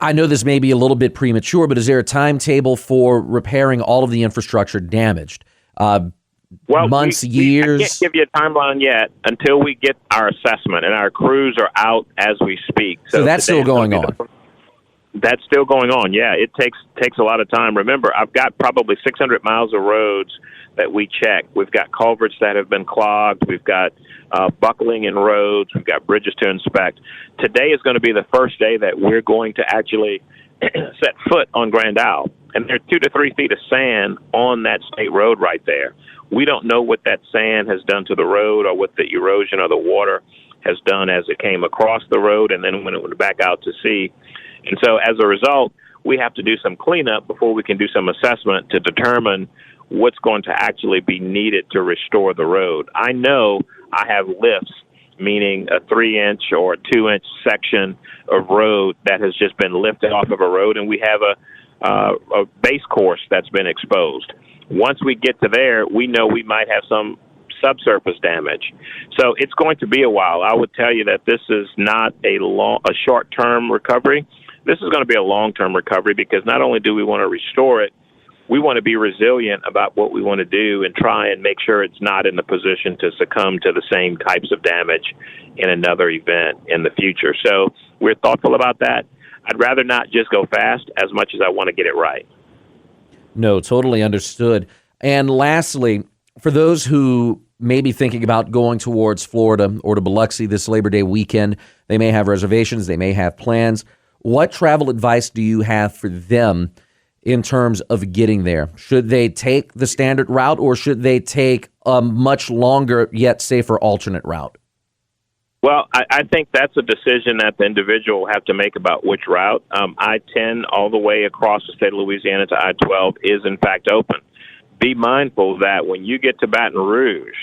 I know this may be a little bit premature, but is there a timetable for repairing all of the infrastructure damaged? Months, years? I can't give you a timeline yet until we get our assessment, and our crews are out as we speak. So that's still going on? That's still going on, yeah. It takes a lot of time. Remember, I've got probably 600 miles of roads that we check. We've got culverts that have been clogged. We've got buckling in roads. We've got bridges to inspect. Today is going to be the first day that we're going to actually set foot on Grand Isle. And there are 2 to 3 feet of sand on that state road right there. We don't know what that sand has done to the road or what the erosion or the water has done as it came across the road and then when it went back out to sea. And so as a result, we have to do some cleanup before we can do some assessment to determine what's going to actually be needed to restore the road. I know I have lifts, meaning a 3-inch or 2-inch section of road that has just been lifted off of a road, and we have a base course that's been exposed. Once we get to there, we know we might have some subsurface damage. So it's going to be a while. I would tell you that this is not a short-term recovery. This is going to be a long-term recovery because not only do we want to restore it, we want to be resilient about what we want to do and try and make sure it's not in the position to succumb to the same types of damage in another event in the future. So we're thoughtful about that. I'd rather not just go fast as much as I want to get it right. No, totally understood. And lastly, for those who may be thinking about going towards Florida or to Biloxi this Labor Day weekend, they may have reservations, they may have plans. What travel advice do you have for them in terms of getting there? Should they take the standard route or should they take a much longer yet safer alternate route? Well, I think that's a decision that the individual will have to make about which route. I-10 all the way across the state of Louisiana to I-12 is in fact open. Be mindful that when you get to Baton Rouge,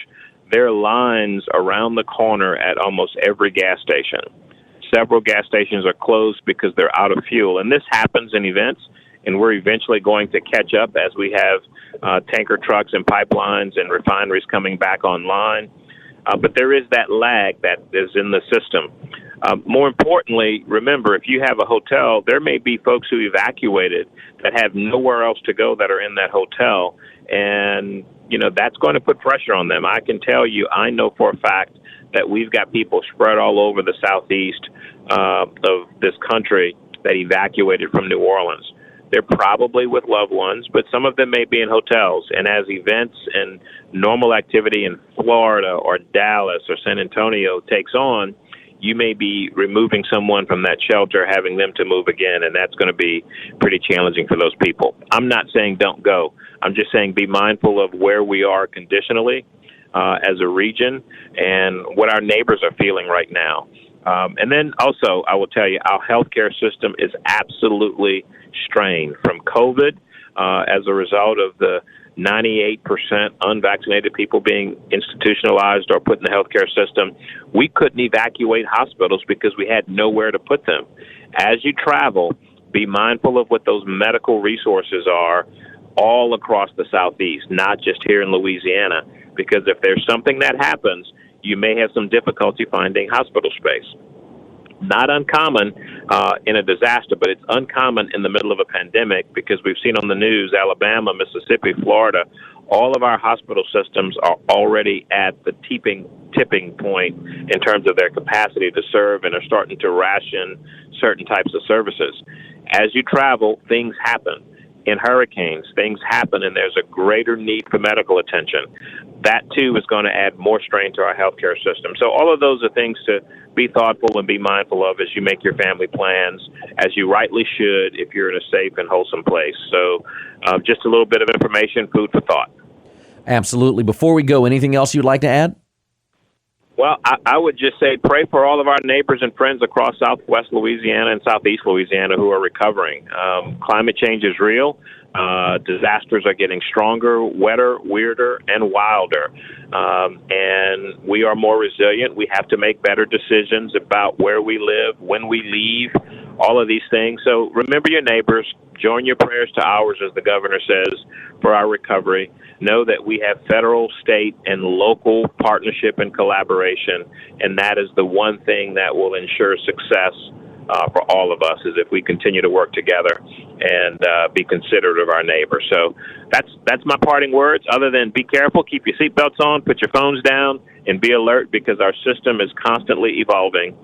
there are lines around the corner at almost every gas station. Several gas stations are closed because they're out of fuel. And this happens in events, and we're eventually going to catch up as we have tanker trucks and pipelines and refineries coming back online. But there is that lag that is in the system. More importantly, remember, if you have a hotel, there may be folks who evacuated that have nowhere else to go that are in that hotel. And, that's going to put pressure on them. I can tell you, I know for a fact that we've got people spread all over the southeast of this country that evacuated from New Orleans. They're probably with loved ones, but some of them may be in hotels. And as events and normal activity in Florida or Dallas or San Antonio takes on, you may be removing someone from that shelter, having them to move again, and that's going to be pretty challenging for those people. I'm not saying don't go. I'm just saying be mindful of where we are conditionally as a region and what our neighbors are feeling right now. And then also, I will tell you, our healthcare system is absolutely strained from COVID as a result of the 98% unvaccinated people being institutionalized or put in the healthcare system. We couldn't evacuate hospitals because we had nowhere to put them. As you travel, be mindful of what those medical resources are all across the Southeast, not just here in Louisiana, because if there's something that happens, you may have some difficulty finding hospital space. Not uncommon in a disaster, but it's uncommon in the middle of a pandemic because we've seen on the news, Alabama, Mississippi, Florida, all of our hospital systems are already at the tipping point in terms of their capacity to serve and are starting to ration certain types of services. As you travel, things happen. In hurricanes, things happen, and there's a greater need for medical attention. That, too, is going to add more strain to our healthcare system. So all of those are things to be thoughtful and be mindful of as you make your family plans, as you rightly should if you're in a safe and wholesome place. So just a little bit of information, food for thought. Absolutely. Before we go, anything else you'd like to add? Well, I would just say pray for all of our neighbors and friends across southwest Louisiana and southeast Louisiana who are recovering. Climate change is real. Disasters are getting stronger, wetter, weirder, and wilder. And we are more resilient. We have to make better decisions about where we live, when we leave, all of these things. So remember your neighbors. Join your prayers to ours, as the governor says, for our recovery. Know that we have federal, state, and local partnership and collaboration, and that is the one thing that will ensure success for all of us is if we continue to work together and be considerate of our neighbors. So that's my parting words, other than be careful, keep your seatbelts on, put your phones down, and be alert, because our system is constantly evolving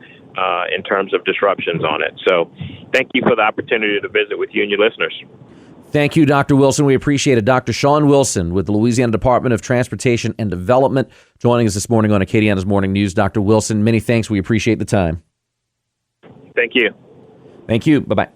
in terms of disruptions on it. So thank you for the opportunity to visit with you and your listeners. Thank you, Dr. Wilson. We appreciate it. Dr. Shawn Wilson with the Louisiana Department of Transportation and Development joining us this morning on Acadiana's Morning News. Dr. Wilson, many thanks. We appreciate the time. Thank you. Thank you. Bye-bye.